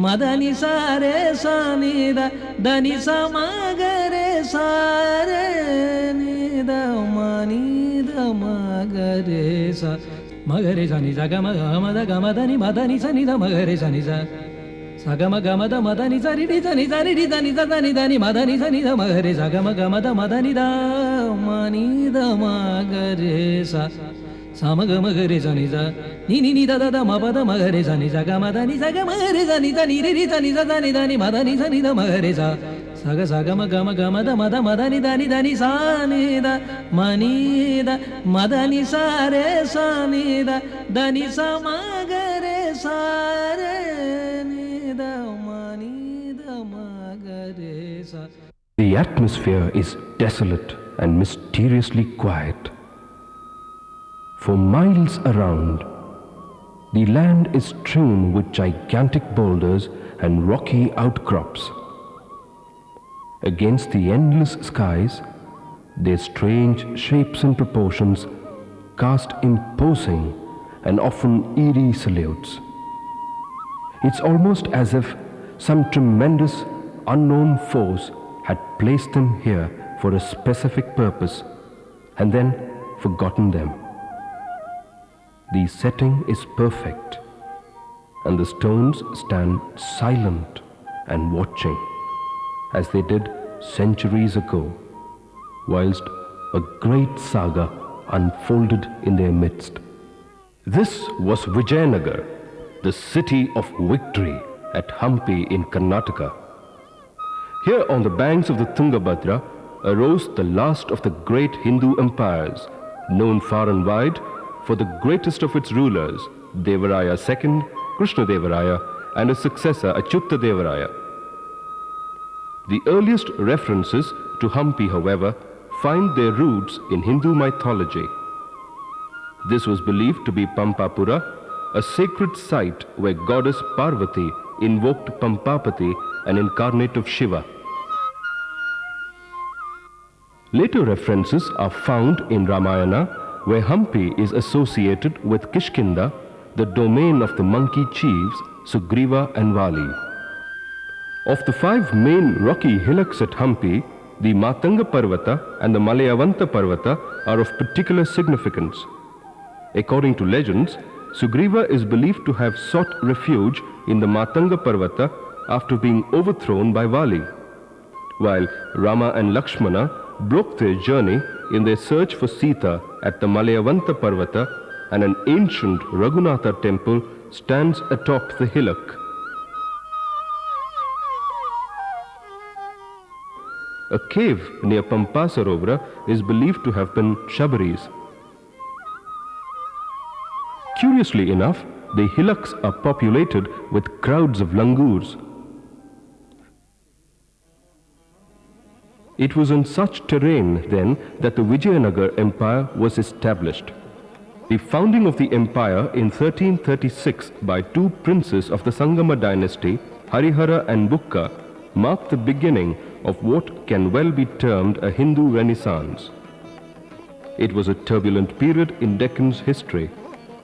ಮದನಿ ಸಾರೆ ಸಾನಿದ ಧನಿ ಸಮಗರೆ ಸಾರೆ ನಿದ ಮನಿದ ಮಗರೆ ಸ ಮಗರೆ ಸನಿ ಸ ಗಮ ಗಮದ ಗಮದನಿ ಮದನಿ ಸನಿದ ಮಗರೆ ಸನಿ ಸ ಸಗಮ ಗಮದ ಮದನಿ ಸರಿಡಿ ಸನಿ ಸರಿಡಿ ಧನಿ ಸ ಧನಿ ಧನಿ ಮದನಿ ಸನಿದ ಮಗರೆ ಸಗಮ ಗಮದ ಮದನಿದ ಮನಿದ ಮಗರೆ ಸ ಸಮಗಮಗರೆ ಸನಿ ಸ ನಿ ನಿ ನಿ ದ ದ ಮಪದ ಮಗರೆ ಸನಿ ಸ ಗಮದನಿ ಸ ಗಮಗರೆ ಸನಿ ಸ ನಿ ರಿ ಸನಿ ಸ ಧನಿ ಧನಿ ಮದನಿ ಸನಿದ ಮಗರೆ ಸ ಸಗ ಸಗಮ ಗಮ ಗಮದ ಮದ ಮದನಿ ಧನಿ ಧನಿ ಸಾನಿದ ಮನಿದ ಮದನಿ ಸಾರೆ ಸಾನಿದ ಧನಿ ಸಮಗರೆ ಸಾರೆ ನಿದ ಮನಿದ ಮಗರೆ ಸ. The atmosphere is desolate and mysteriously quiet. For miles around, the land is strewn with gigantic boulders and rocky outcrops. Against the endless skies, their strange shapes and proportions cast imposing and often eerie salutes. It's almost as if some tremendous unknown force had placed them here for a specific purpose and then forgotten them. The setting is perfect, and the stones stand silent and watching, as they did centuries ago, whilst a great saga unfolded in their midst. This was Vijayanagar, the city of victory at Hampi in Karnataka. Here on the banks of the Tungabhadra arose the last of the great Hindu empires, known far and wide for the greatest of its rulers, Devaraya II, Krishnadevaraya, and his successor Achyutadevaraya. The earliest references to Hampi, however, find their roots in Hindu mythology. This was believed to be Pampapura, a sacred site where goddess Parvati invoked Pampapati, an incarnate of Shiva. Later references are found in Ramayana, where Hampi is associated with Kishkinda, the domain of the monkey chiefs Sugriva and Vali. Of the 5 main rocky hillocks at Hampi, the Matanga Parvata and the Malayavanta Parvata are of particular significance. According to legends, Sugriva is believed to have sought refuge in the Matanga Parvata after being overthrown by Vali, while Rama and Lakshmana broke their journey in their search for Sita at the Malayavanta Parvata, and an ancient Raghunatha temple stands atop the hillock. A cave near Pampa Sarovara is believed to have been Shabari's. Curiously enough, the hillocks are populated with crowds of langurs. It was on such terrain then that the Vijayanagar Empire was established. The founding of the empire in 1336 by 2 princes of the Sangama dynasty, Harihara and Bukka, marked the beginning of what can well be termed a Hindu renaissance. It was a turbulent period in Deccan's history,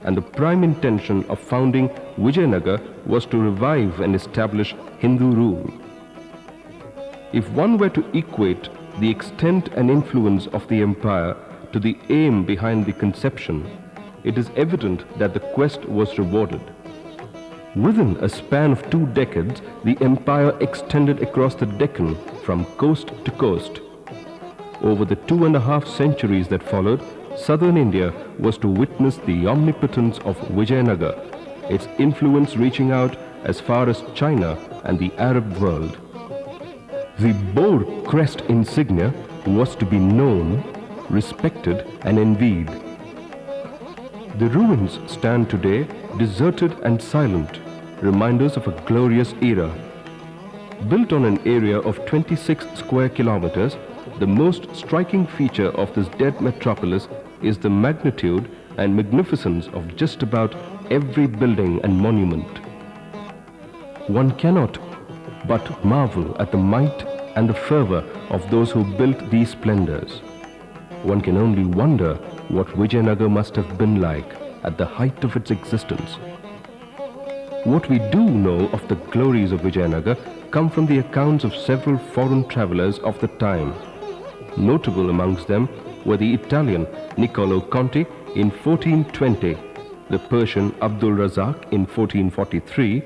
and the prime intention of founding Vijayanagar was to revive and establish Hindu rule. If one were to equate the extent and influence of the empire to the aim behind the conception, it is evident that the quest was rewarded. Within a span of 2 decades, the empire extended across the Deccan from coast to coast. Over the 2.5 centuries that followed, southern India was to witness the omnipotence of Vijayanagar, its influence reaching out as far as China and the Arab world. The boar crest insignia was to be known, respected and envied. The ruins stand today deserted and silent, reminders of a glorious era. Built on an area of 26 square kilometers, the most striking feature of this dead metropolis is the magnitude and magnificence of just about every building and monument. One cannot but marvel at the might and the fervor of those who built these splendors. One can only wonder what Vijayanagar must have been like at the height of its existence. What we do know of the glories of Vijayanagar come from the accounts of several foreign travelers of the time. Notable amongst them were the Italian Niccolo Conti in 1420, the Persian Abdul Razak in 1443,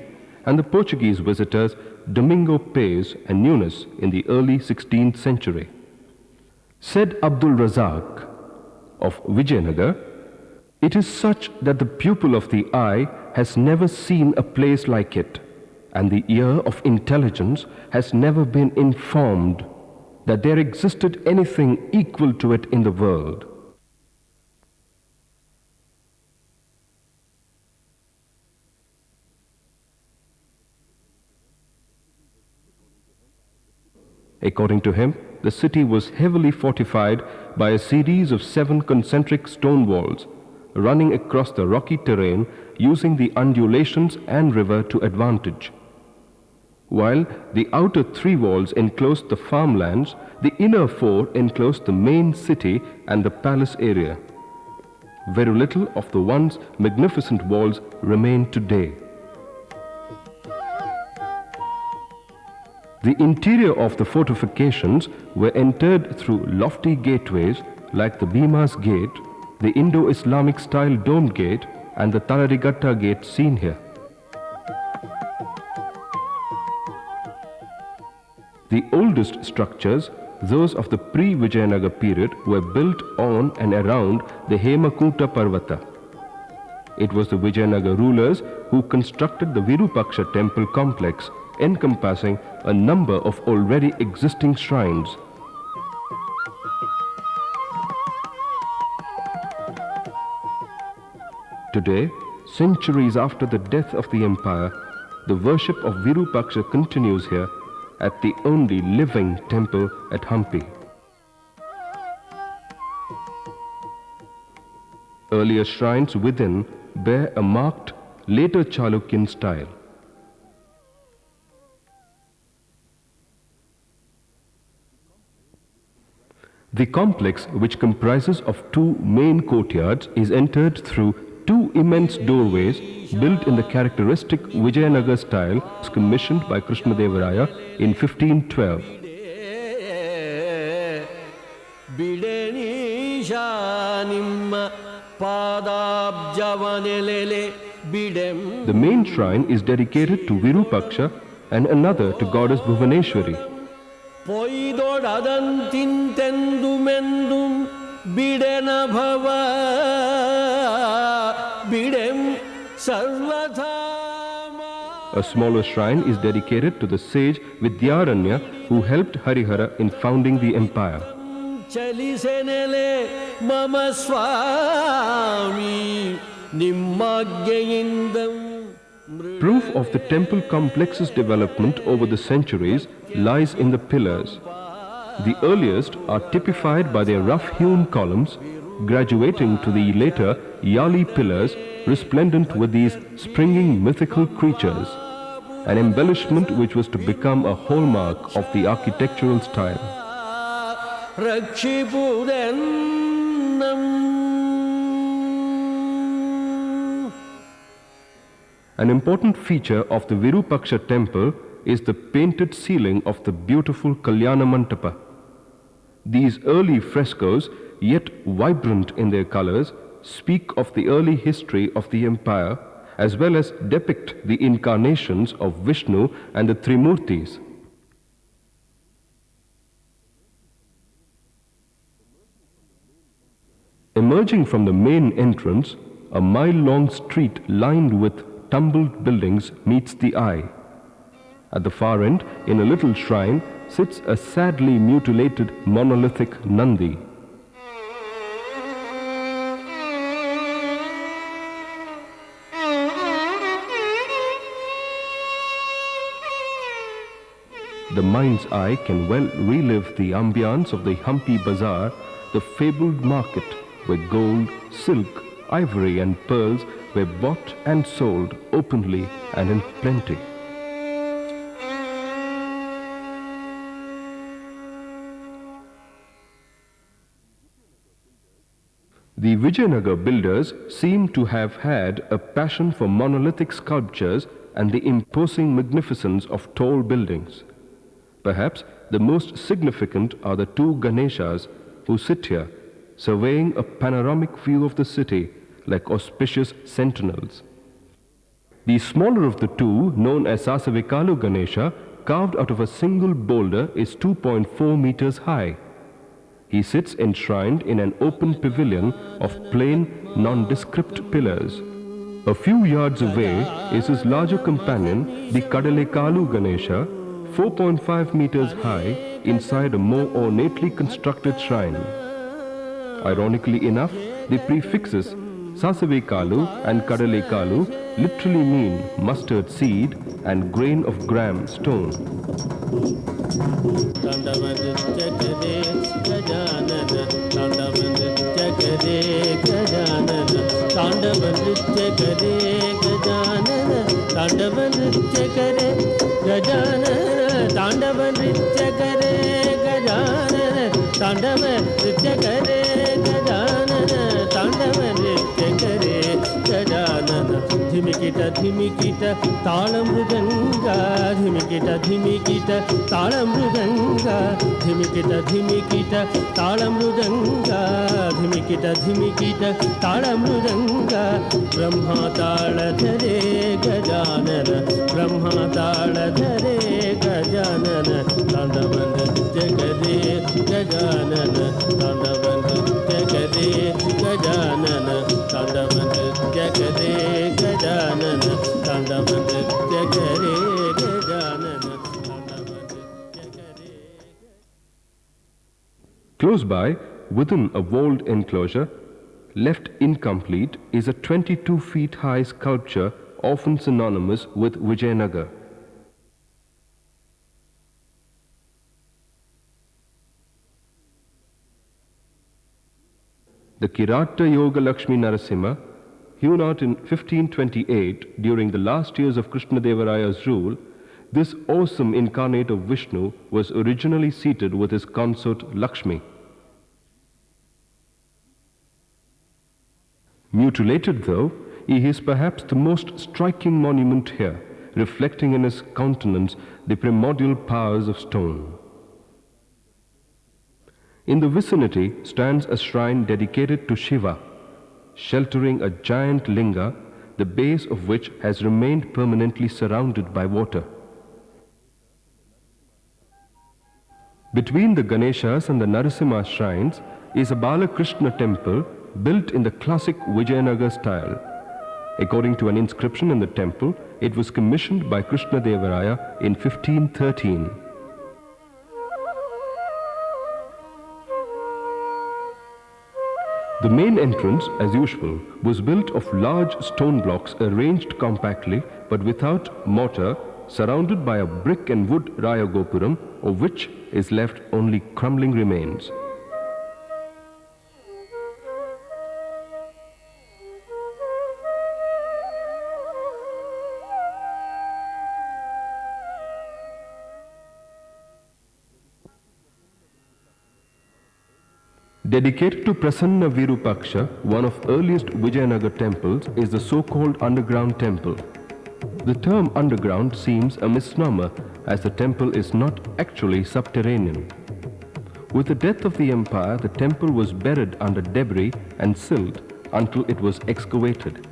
and the Portuguese visitors Domingo Paes and Nunes in the early 16th century. Said Abdul Razak of Vijayanagar, "It is such that the pupil of the eye has never seen a place like it, and the ear of intelligence has never been informed that there existed anything equal to it in the world." According to him, the city was heavily fortified by a series of 7 concentric stone walls running across the rocky terrain, using the undulations and river to advantage. While the outer 3 walls enclosed the farmlands, the inner 4 enclosed the main city and the palace area. Very little of the once magnificent walls remain today. The interior of the fortifications were entered through lofty gateways like the Bhima's Gate, the Indo-Islamic style domed gate, and the Talarigatta gate seen here. The oldest structures, those of the pre-Vijayanagar period, were built on and around the Hemakunta Parvata. It was the Vijayanagar rulers who constructed the Virupaksha temple complex, encompassing a number of already existing shrines. Today, centuries after the death of the empire, the worship of Virupaksha continues here at the only living temple at Hampi. Earlier shrines within bear a marked later Chalukyan style. The complex, which comprises of 2 main courtyards, is entered through 2 immense doorways built in the characteristic Vijayanagar style, commissioned by Krishnadevaraya in 1512. The main shrine is dedicated to Virupaksha and another to goddess Bhuvaneshwari. A smaller shrine is dedicated to the sage Vidyaranya, who helped Harihara in founding the empire. Proof of the temple complex's development over the centuries lies in the pillars. The earliest are typified by their rough-hewn columns, graduating to the later Yali pillars resplendent with these springing mythical creatures, an embellishment which was to become a hallmark of the architectural style. An important feature of the Virupaksha temple is the painted ceiling of the beautiful Kalyana Mantapa. These early frescoes, yet vibrant in their colors, speak of the early history of the empire, as well as depict the incarnations of Vishnu and the Trimurtis. Emerging from the main entrance, a mile-long street lined with tumbled buildings meets the eye. At the far end, in a little shrine, sits a sadly mutilated monolithic Nandi. The mind's eye can well relive the ambience of the Hampi Bazaar, the fabled market where gold, silk, ivory and pearls were bought and sold openly and in plenty. The Vijayanagar builders seem to have had a passion for monolithic sculptures and the imposing magnificence of tall buildings. Perhaps the most significant are the two Ganeshas who sit here, surveying a panoramic view of the city like auspicious sentinels. The smaller of the two, known as Sasavikalu Ganesha, carved out of a single boulder, is 2.4 meters high. He sits enshrined in an open pavilion of plain, nondescript pillars. A few yards away is his larger companion, the Kadalekalu Ganesha, 4.5 meters high, inside a more ornately constructed shrine. Ironically enough, the prefixes Sasavikalu and Kadalekalu literally mean mustard seed and grain of gram stone. Dhimikita dhimikita talam mrudanga dhimikita dhimikita talam mrudanga dhimikita dhimikita talam mrudanga dhimikita dhimikita talam mrudanga brahma tala dhare gajanana brahma tala dhare gajanana dandavanda jagade gajanana dandavanda jagade gajanana dandavanda jagade gajanana dandavanda jagade gajanana dandavanda jagade. Close by, within a walled enclosure, left incomplete, is a 22 feet high sculpture often synonymous with Vijayanagar. The Kirata Yoga Lakshmi Narasimha, hewn out in 1528 during the last years of Krishnadevaraya's rule, this awesome incarnate of Vishnu was originally seated with his consort Lakshmi. Mutilated though, he is perhaps the most striking monument here, reflecting in his countenance the primordial powers of stone. In the vicinity stands a shrine dedicated to Shiva, sheltering a giant linga, the base of which has remained permanently surrounded by water. Between the Ganeshas and the Narasimha shrines is a Balakrishna temple built in the classic Vijayanagar style. According to an inscription in the temple, it was commissioned by Krishnadevaraya in 1513. The main entrance, as usual, was built of large stone blocks arranged compactly but without mortar, surrounded by a brick and wood Raya Gopuram, of which is left only crumbling remains. Dedicated to Prasanna Virupaksha, one of earliest Vijayanagar temples, is the so-called underground temple. The term underground seems a misnomer, as the temple is not actually subterranean. With the death of the empire, the temple was buried under debris and silt until it was excavated.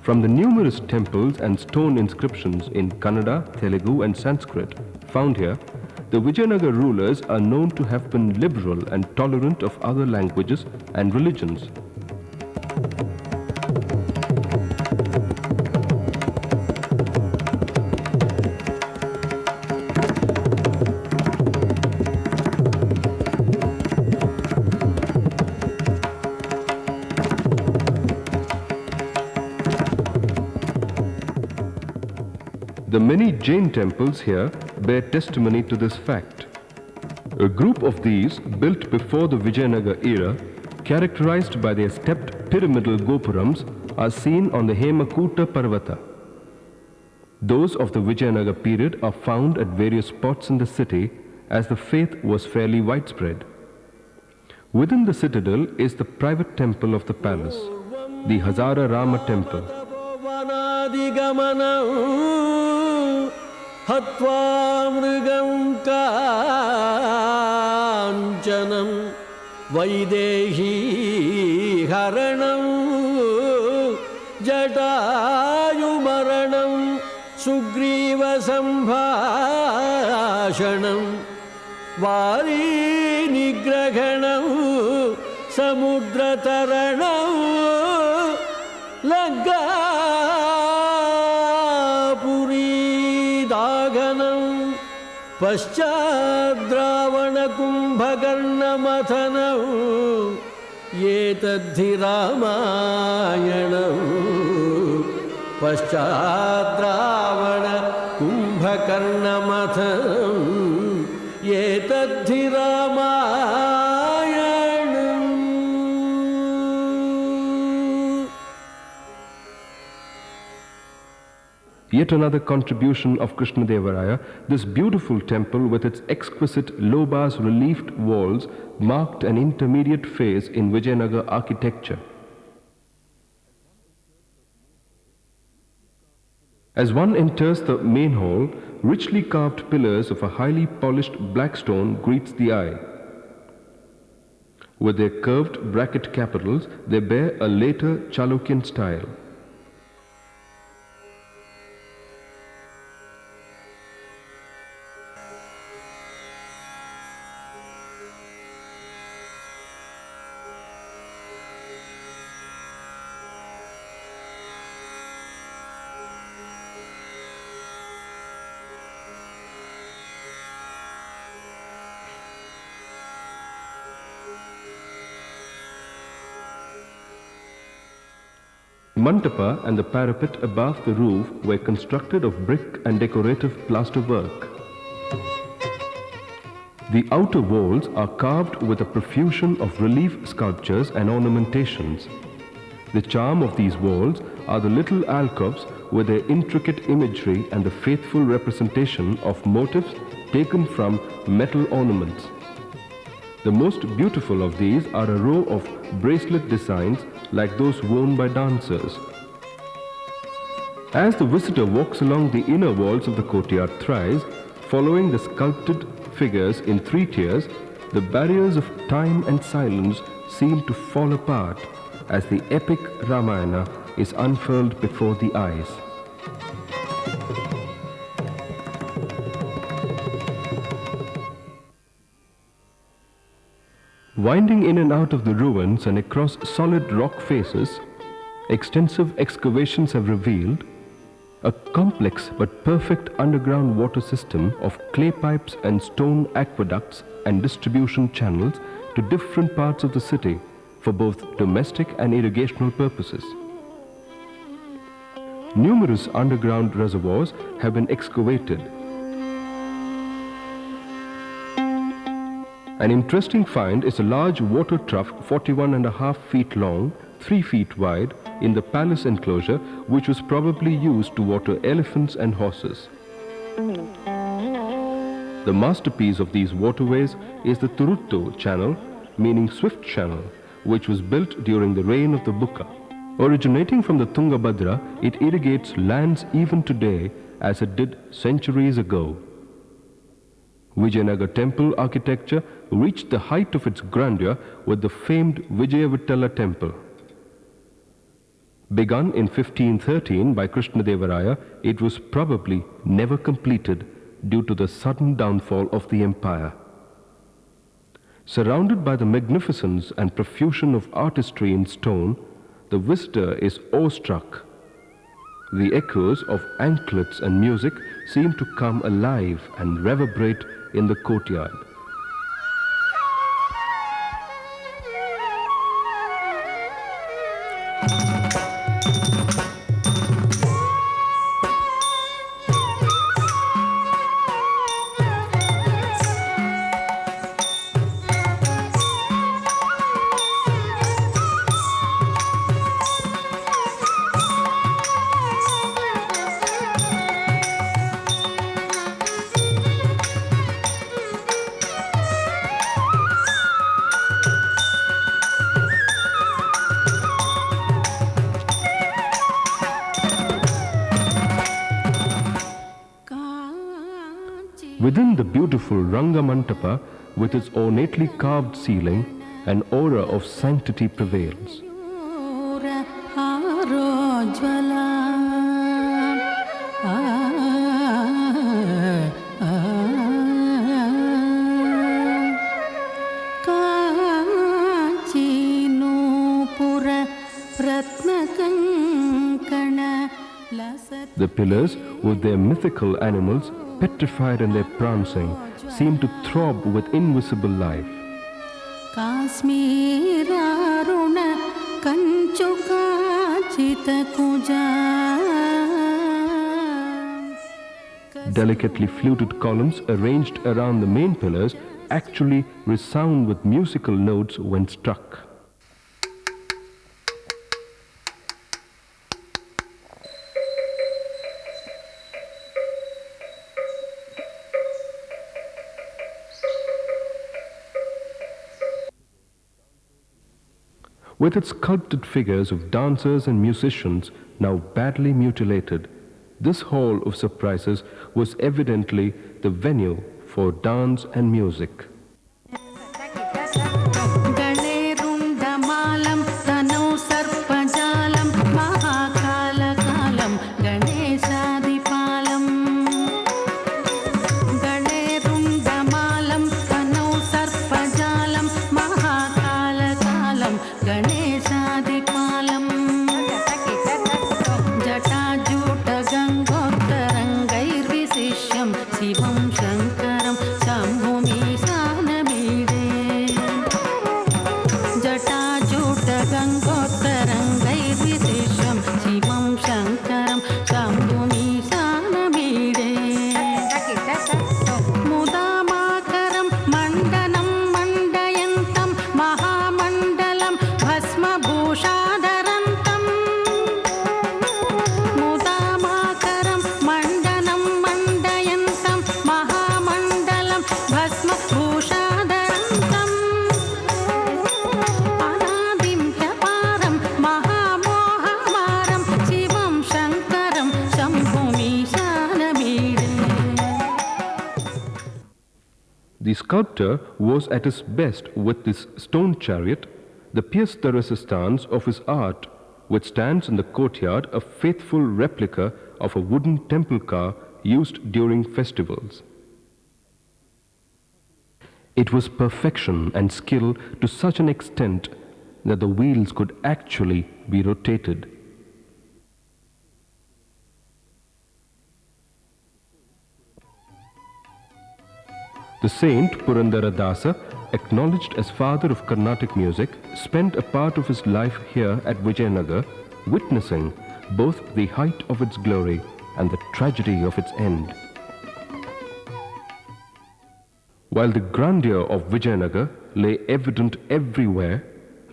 From the numerous temples and stone inscriptions in Kannada, Telugu and Sanskrit found here, the Vijayanagar rulers are known to have been liberal and tolerant of other languages and religions. The many Jain temples here bear testimony to this fact. A group of these, built before the Vijayanagar era, characterized by their stepped pyramidal gopurams, are seen on the Hemakuta Parvata. Those of the Vijayanagar period are found at various spots in the city, as the faith was fairly widespread. Within the citadel is the private temple of the palace. the Hazara Rama temple. वनादिगमनं हत्वा मृगं काञ्चनं वैदेही हरणं जटायुमरणं सुग्रीवसम्भाषणं वारीनिग्रहणं समुद्रतरणं लङ्कापुरीदागनं पश्चाद्रावणकुम्भकर्णमथनं एतद्धि रामायणं पश्चाद्रावणकुम्भकर्णमथनं एतद्धि रामायणम्. Yet another contribution of Krishnadevaraya, this beautiful temple with its exquisite low bas reliefed walls marked an intermediate phase in Vijayanagar architecture. As one enters the main hall, richly carved pillars of a highly polished black stone greets the eye. With their curved bracket capitals, they bear a later Chalukyan style. Mandapa and the parapet above the roof were constructed of brick and decorative plaster work. The outer walls are carved with a profusion of relief sculptures and ornamentations. The charm of these walls are the little alcoves with their intricate imagery and the faithful representation of motifs taken from metal ornaments. The most beautiful of these are a row of bracelet designs like those worn by dancers. As the visitor walks along the inner walls of the courtyard thrice, following the sculpted figures in 3 tiers, the barriers of time and silence seem to fall apart as the epic Ramayana is unfurled before the eyes. Winding in and out of the ruins and across solid rock faces, extensive excavations have revealed a complex but perfect underground water system of clay pipes and stone aqueducts and distribution channels to different parts of the city for both domestic and irrigational purposes. Numerous underground reservoirs have been excavated. An interesting find is a large water trough 41.5 feet long, 3 feet wide in the palace enclosure, which was probably used to water elephants and horses. The masterpiece of these waterways is the Turuttu channel, meaning swift channel, which was built during the reign of the Bukka. Originating from the Tungabhadra, it irrigates lands even today as it did centuries ago. Vijayanagar temple architecture reached the height of its grandeur with the famed Vijayavattala temple. Begun in 1513 by Krishnadevaraya, it was probably never completed due to the sudden downfall of the empire. Surrounded by the magnificence and profusion of artistry in stone, the visitor is awestruck. The echoes of anklets and music seem to come alive and reverberate in the courtyard. Within the beautiful Rangamantapa, with its ornately carved ceiling, an aura of sanctity prevails. The pillars, with their mythical animals petrified in their prancing, seem to throb with invisible life. Delicately fluted columns arranged around the main pillars actually resound with musical notes when struck. With its sculpted figures of dancers and musicians now badly mutilated, this hall of surprises was evidently the venue for dance and music. The sculptor was at his best with this stone chariot, the pièce de résistance of his art, which stands in the courtyard, a faithful replica of a wooden temple car used during festivals. It was perfection and skill to such an extent that the wheels could actually be rotated. The saint Purandara Dasa, acknowledged as father of Carnatic music, spent a part of his life here at Vijayanagar, witnessing both the height of its glory and the tragedy of its end. While the grandeur of Vijayanagar lay evident everywhere,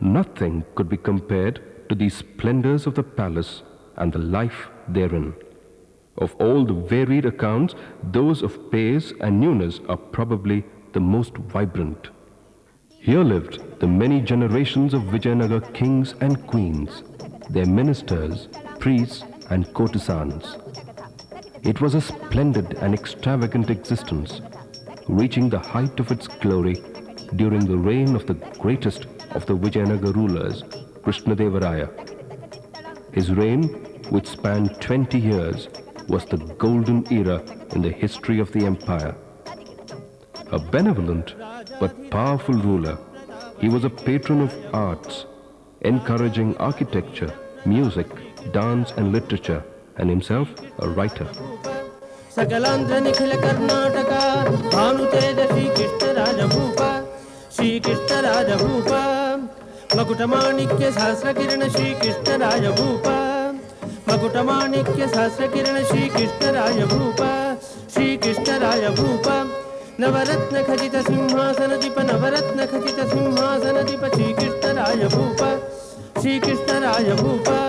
nothing could be compared to the splendors of the palace and the life therein. Of all the varied accounts, those of pace and newness are probably the most vibrant. Here lived the many generations of Vijayanagar kings and queens, their ministers, priests and courtesans. It was a splendid and extravagant existence, reaching the height of its glory during the reign of the greatest of the Vijayanagar rulers, Krishnadevaraya. His reign, which spanned 20 years, was the golden era in the history of the empire. A benevolent but powerful ruler, he was a patron of arts, encouraging architecture, music, dance and literature, and himself a writer. Sakalandra Nikhila Karnataka Bhanuteda Sri Krishna Raja Bhupa Sri Krishna Raja Bhupa Makutamanikya Sahasra Kirana Sri Krishna Raja Bhupa Makutamanikya Sahasra Kirana Sri Krishna Raja Bhupa Sri Krishna Raja Bhupa Navaratna Khajita Simhasana Dipa Navaratna Khajita Simhasana Dipa Sri Krishna Raja Bhupa Sri Krishna Raja Bhupa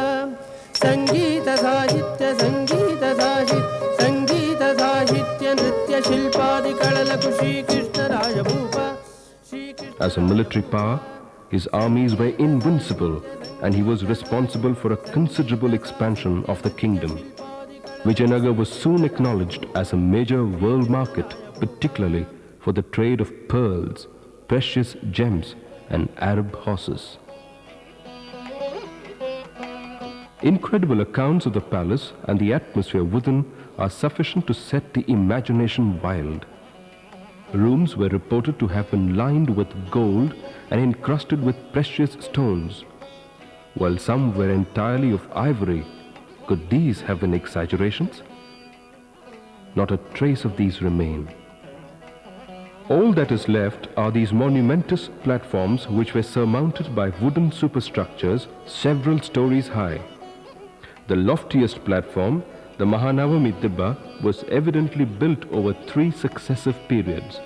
Sangeeta Sahitya Sangeeta Sahitya Sangeeta Sahitya Nritya Shilpadi Kalalaku Sri Krishna Raja Bhupa. As a military power, his armies were invincible and he was responsible for a considerable expansion of the kingdom. Vijayanagar was soon acknowledged as a major world market particularly for the trade of pearls, precious gems, and Arab horses. Incredible accounts of the palace and the atmosphere within are sufficient to set the imagination wild. Rooms were reported to have been lined with gold and encrusted with precious stones, while some were entirely of ivory. Could these have been exaggerations? Not a trace of these remain. All that is left are these monumentous platforms which were surmounted by wooden superstructures several stories high. The loftiest platform, the Mahanavami Dibba, was evidently built over 3 successive periods.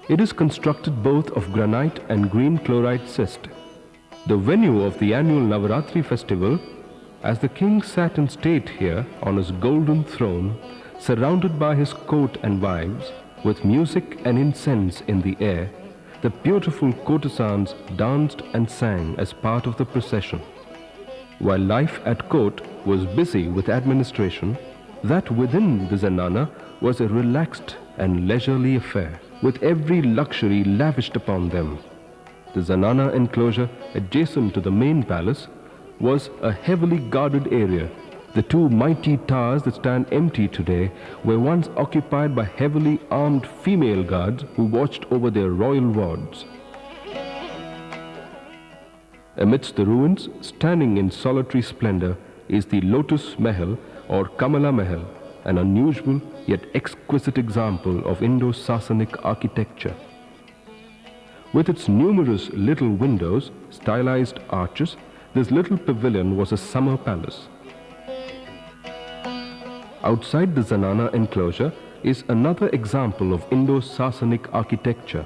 It is constructed both of granite and green chloride schist. The venue of the annual Navaratri festival, as the king sat in state here on his golden throne, surrounded by his court and wives, with music and incense in the air, the beautiful courtesans danced and sang as part of the procession. While life at court was busy with administration, that within the Zenana was a relaxed and leisurely affair, with every luxury lavished upon them. The Zenana enclosure adjacent to the main palace was a heavily guarded area. The 2 mighty towers that stand empty today were once occupied by heavily armed female guards who watched over their royal wards. Amidst the ruins, standing in solitary splendor, is the Lotus Mahal or Kamala Mahal, an unusual yet exquisite example of Indo-Sasanic architecture. With its numerous little windows, stylized arches, this little pavilion was a summer palace. Outside the Zenana enclosure is another example of Indo-Sasanic architecture.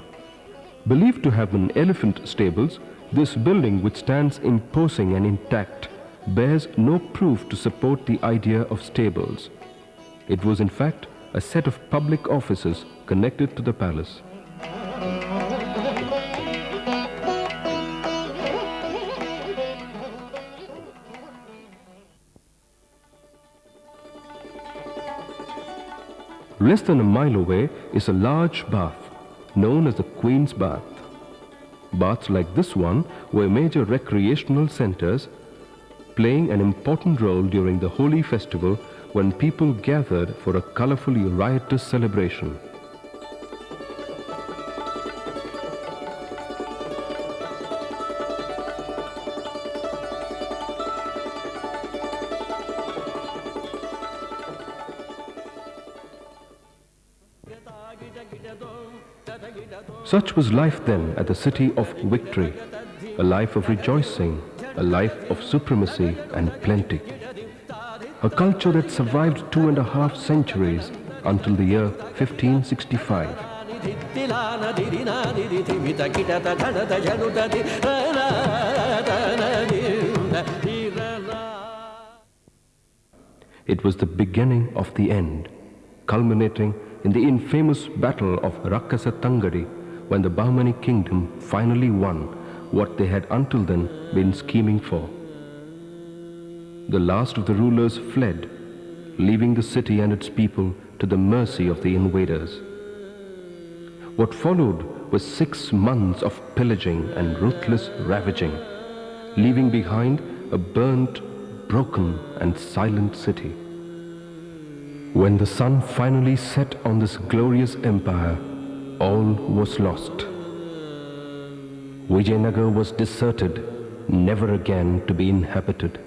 Believed to have been elephant stables, this building, which stands imposing and intact, bears no proof to support the idea of stables. It was in fact a set of public offices connected to the palace. Less than a mile away is a large bath, known as the Queen's Bath. Baths like this one were major recreational centers, playing an important role during the holy festival when people gathered for a colorfully riotous celebration. Such was life then at the city of Victory, a life of rejoicing, a life of supremacy and plenty. A culture that survived 2.5 centuries until the year 1565. It was the beginning of the end, culminating in the infamous battle of Rakasa Tangadi, when the Bahmani kingdom finally won what they had until then been scheming for. The last of the rulers fled, leaving the city and its people to the mercy of the invaders. What followed was 6 months of pillaging and ruthless ravaging, leaving behind a burnt, broken and silent city. When the sun finally set on this glorious empire, all was lost. Vijayanagar was deserted, never again to be inhabited.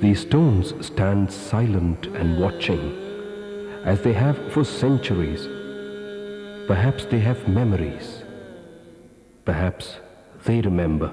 These stones stand silent and watching, as they have for centuries. Perhaps they have memories. Perhaps they remember.